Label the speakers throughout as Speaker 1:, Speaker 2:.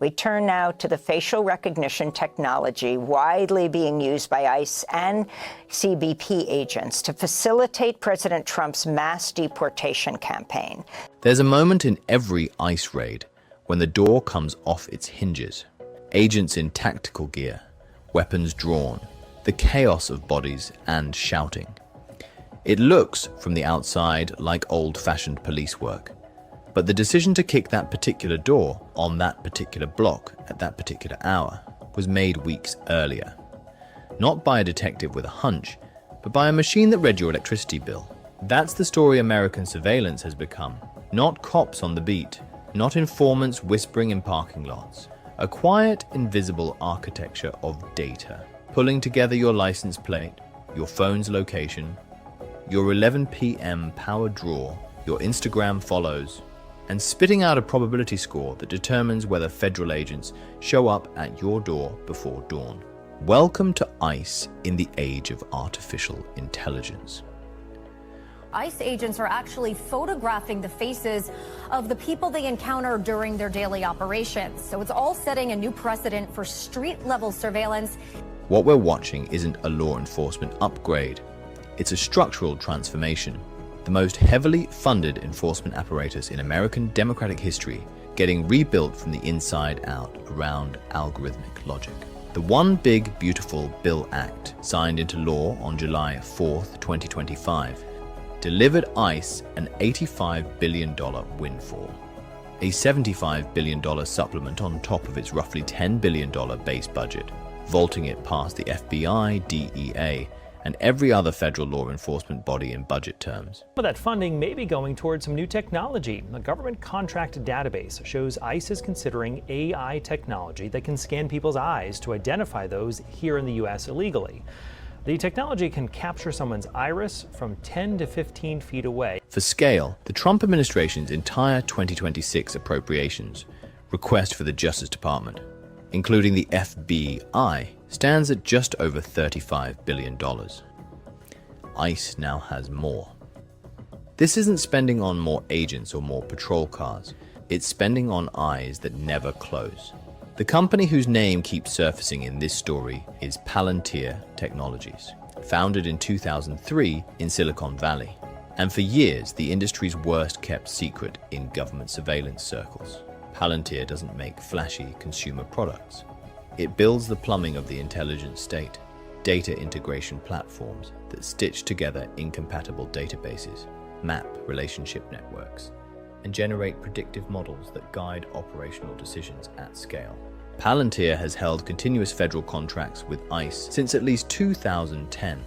Speaker 1: We turn now to the facial recognition technology widely being used by ICE and CBP agents to facilitate President Trump's mass deportation campaign.
Speaker 2: There's a moment in every ICE raid when the door comes off its hinges. Agents in tactical gear, weapons drawn, the chaos of bodies and shouting. It looks from the outside like old-fashioned police work. But the decision to kick that particular door on that particular block at that particular hour was made weeks earlier. Not by a detective with a hunch, but by a machine that read your electricity bill. That's the story American surveillance has become. Not cops on the beat, not informants whispering in parking lots. A quiet, invisible architecture of data, pulling together your license plate, your phone's location, your 11 p.m. power draw, your Instagram follows, and spitting out a probability score that determines whether federal agents show up at your door before dawn. Welcome to ICE in the age of artificial intelligence.
Speaker 3: ICE agents are actually photographing the faces of the people they encounter during their daily operations. So it's all setting a new precedent for street-level surveillance.
Speaker 2: What we're watching isn't a law enforcement upgrade. It's a structural transformation. The most heavily funded enforcement apparatus in American democratic history getting rebuilt from the inside out around algorithmic logic. The One Big Beautiful Bill Act, signed into law on July 4th, 2025, delivered ICE an $85 billion windfall, a $75 billion supplement on top of its roughly $10 billion base budget, vaulting it past the FBI, DEA, and every other federal law enforcement body in budget terms.
Speaker 4: But that funding may be going towards some new technology. A government contract database shows ICE is considering AI technology that can scan people's eyes to identify those here in the U.S. illegally. The technology can capture someone's iris from 10 to 15 feet away.
Speaker 2: For scale, the Trump administration's entire 2026 appropriations request for the Justice Department, including the FBI, stands at just over $35 billion. ICE now has more. This isn't spending on more agents or more patrol cars. It's spending on eyes that never close. The company whose name keeps surfacing in this story is Palantir Technologies, founded in 2003 in Silicon Valley, and for years the industry's worst-kept secret in government surveillance circles. Palantir doesn't make flashy consumer products. It builds the plumbing of the intelligence state, data integration platforms that stitch together incompatible databases, map relationship networks, and generate predictive models that guide operational decisions at scale. Palantir has held continuous federal contracts with ICE since at least 2010.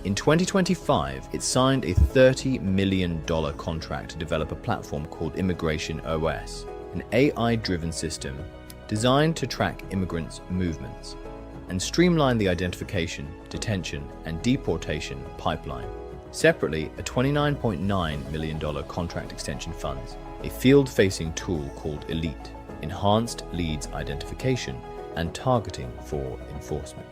Speaker 2: In 2025, it signed a $30 million contract to develop a platform called ImmigrationOS, an AI-driven system designed to track immigrants' movements and streamline the identification, detention, and deportation pipeline. Separately, a $29.9 million contract extension funds a field-facing tool called Elite, enhanced leads identification and targeting for enforcement.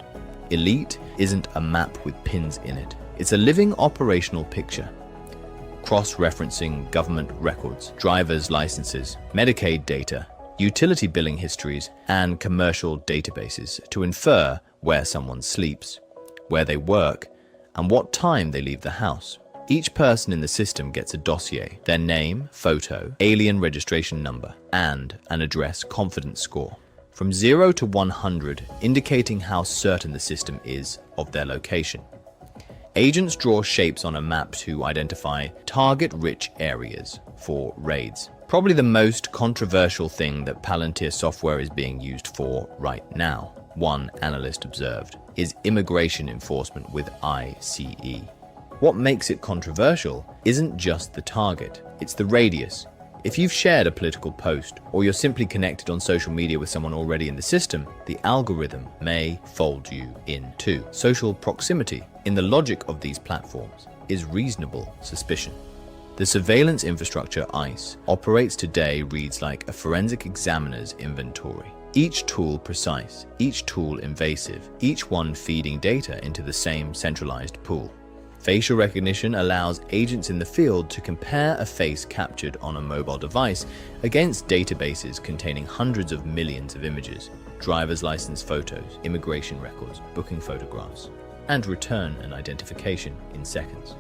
Speaker 2: Elite isn't a map with pins in it. It's a living operational picture, cross-referencing government records, driver's licenses, Medicaid data, utility billing histories, and commercial databases to infer where someone sleeps, where they work, and what time they leave the house. Each person in the system gets a dossier, their name, photo, alien registration number, and an address confidence score, from 0 to 100, indicating how certain the system is of their location. Agents draw shapes on a map to identify target-rich areas for raids. Probably the most controversial thing that Palantir software is being used for right now, one analyst observed, is immigration enforcement with ICE. What makes it controversial isn't just the target, it's the radius. If you've shared a political post, or you're simply connected on social media with someone already in the system, the algorithm may fold you in too. Social proximity, in the logic of these platforms, is reasonable suspicion. The surveillance infrastructure ICE operates today reads like a forensic examiner's inventory. Each tool precise, each tool invasive, each one feeding data into the same centralized pool. Facial recognition allows agents in the field to compare a face captured on a mobile device against databases containing hundreds of millions of images, driver's license photos, immigration records, booking photographs, and return an identification in seconds.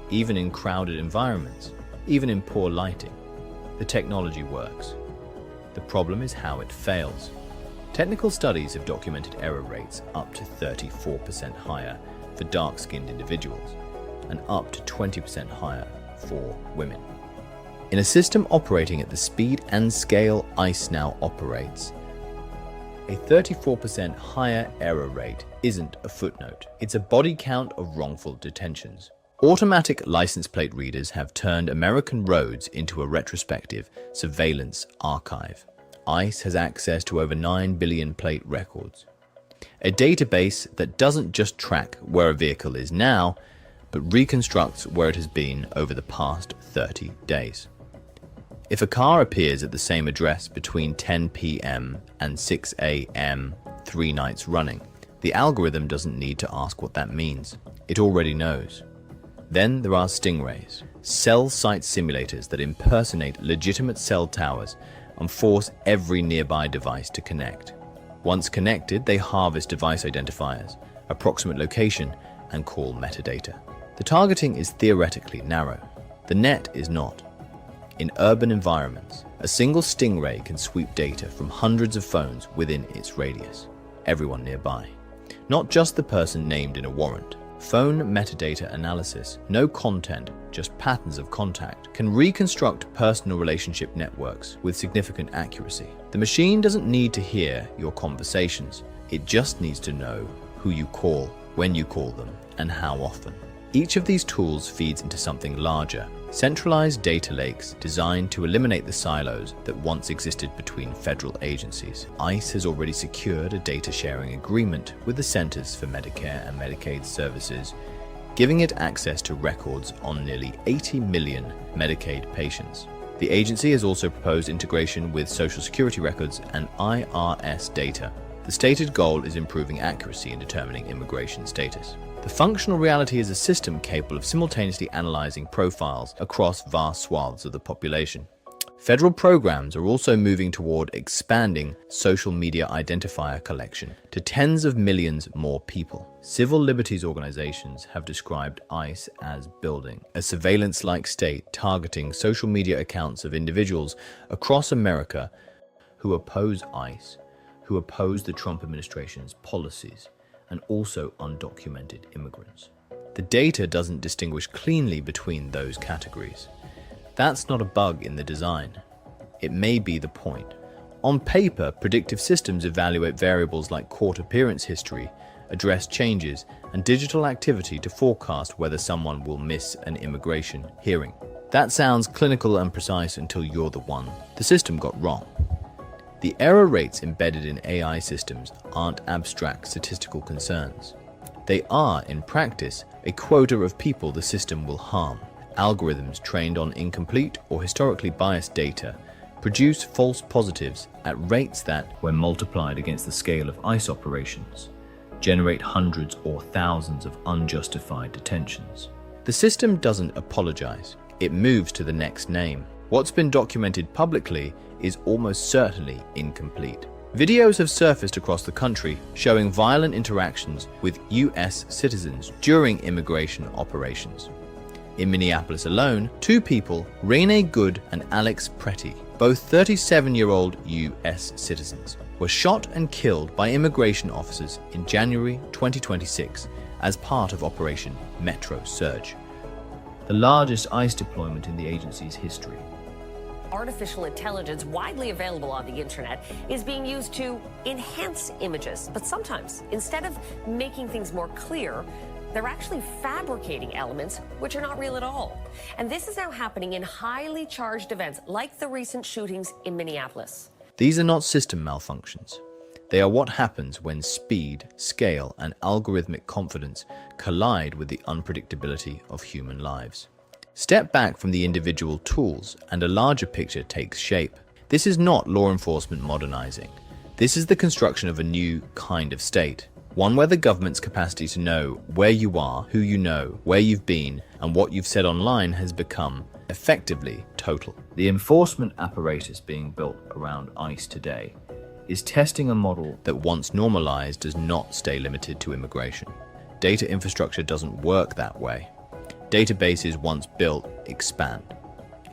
Speaker 2: Even in crowded environments, even in poor lighting, the technology works. The problem is how it fails. Technical studies have documented error rates up to 34% higher for dark-skinned individuals and up to 20% higher for women. In a system operating at the speed and scale ICE now operates, a 34% higher error rate isn't a footnote. It's a body count of wrongful detentions. Automatic license plate readers have turned American roads into a retrospective surveillance archive. ICE has access to over 9 billion plate records. A database that doesn't just track where a vehicle is now, but reconstructs where it has been over the past 30 days. If a car appears at the same address between 10 p.m. and 6 a.m. 3 nights running, the algorithm doesn't need to ask what that means. It already knows. Then there are stingrays, cell site simulators that impersonate legitimate cell towers and force every nearby device to connect. Once connected, they harvest device identifiers, approximate location, and call metadata. The targeting is theoretically narrow. The net is not. In urban environments, a single stingray can sweep data from hundreds of phones within its radius, everyone nearby. Not just the person named in a warrant. Phone metadata analysis, no content, just patterns of contact, can reconstruct personal relationship networks with significant accuracy. The machine doesn't need to hear your conversations. It just needs to know who you call, when you call them, and how often. Each of these tools feeds into something larger, centralized data lakes designed to eliminate the silos that once existed between federal agencies. ICE has already secured a data sharing agreement with the Centers for Medicare and Medicaid Services, giving it access to records on nearly 80 million Medicaid patients. The agency has also proposed integration with Social Security records and IRS data. The stated goal is improving accuracy in determining immigration status. The functional reality is a system capable of simultaneously analyzing profiles across vast swaths of the population. Federal programs are also moving toward expanding social media identifier collection to tens of millions more people. Civil liberties organizations have described ICE as building a surveillance-like state targeting social media accounts of individuals across America who oppose ICE, who oppose the Trump administration's policies, and also undocumented immigrants. The data doesn't distinguish cleanly between those categories. That's not a bug in the design. It may be the point. On paper, predictive systems evaluate variables like court appearance history, address changes, and digital activity to forecast whether someone will miss an immigration hearing. That sounds clinical and precise until you're the one the system got wrong. The error rates embedded in AI systems aren't abstract statistical concerns. They are, in practice, a quota of people the system will harm. Algorithms trained on incomplete or historically biased data produce false positives at rates that, when multiplied against the scale of ICE operations, generate hundreds or thousands of unjustified detentions. The system doesn't apologize. It moves to the next name. What's been documented publicly is almost certainly incomplete. Videos have surfaced across the country showing violent interactions with U.S. citizens during immigration operations. In Minneapolis alone, 2 people, Renee Good and Alex Pretty, both 37-year-old U.S. citizens, were shot and killed by immigration officers in January 2026 as part of Operation Metro Surge, the largest ICE deployment in the agency's history.
Speaker 5: Artificial intelligence, widely available on the internet, is being used to enhance images. But sometimes, instead of making things more clear, they're actually fabricating elements which are not real at all. And this is now happening in highly charged events like the recent shootings in Minneapolis.
Speaker 2: These are not system malfunctions. They are what happens when speed, scale, and algorithmic confidence collide with the unpredictability of human lives. Step back from the individual tools and a larger picture takes shape. This is not law enforcement modernizing. This is the construction of a new kind of state. one where the government's capacity to know where you are, who you know, where you've been, and what you've said online has become effectively total. The enforcement apparatus being built around ICE today is testing a model that, once normalized, does not stay limited to immigration. Data infrastructure doesn't work that way. Databases once built expand.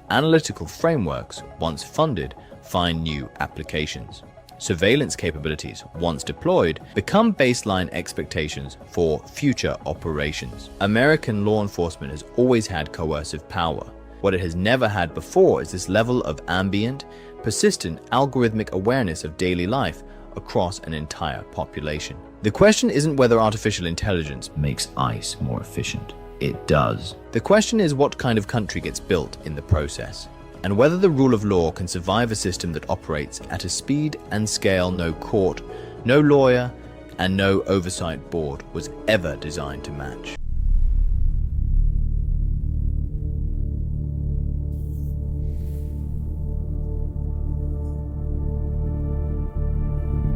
Speaker 2: Analytical frameworks once funded find new applications. Surveillance capabilities, once deployed, become baseline expectations for future operations. American law enforcement has always had coercive power. What it has never had before is this level of ambient, persistent algorithmic awareness of daily life across an entire population. The question isn't whether artificial intelligence makes ICE more efficient. It does. The question is what kind of country gets built in the process, and whether the rule of law can survive a system that operates at a speed and scale no court, no lawyer, and no oversight board was ever designed to match.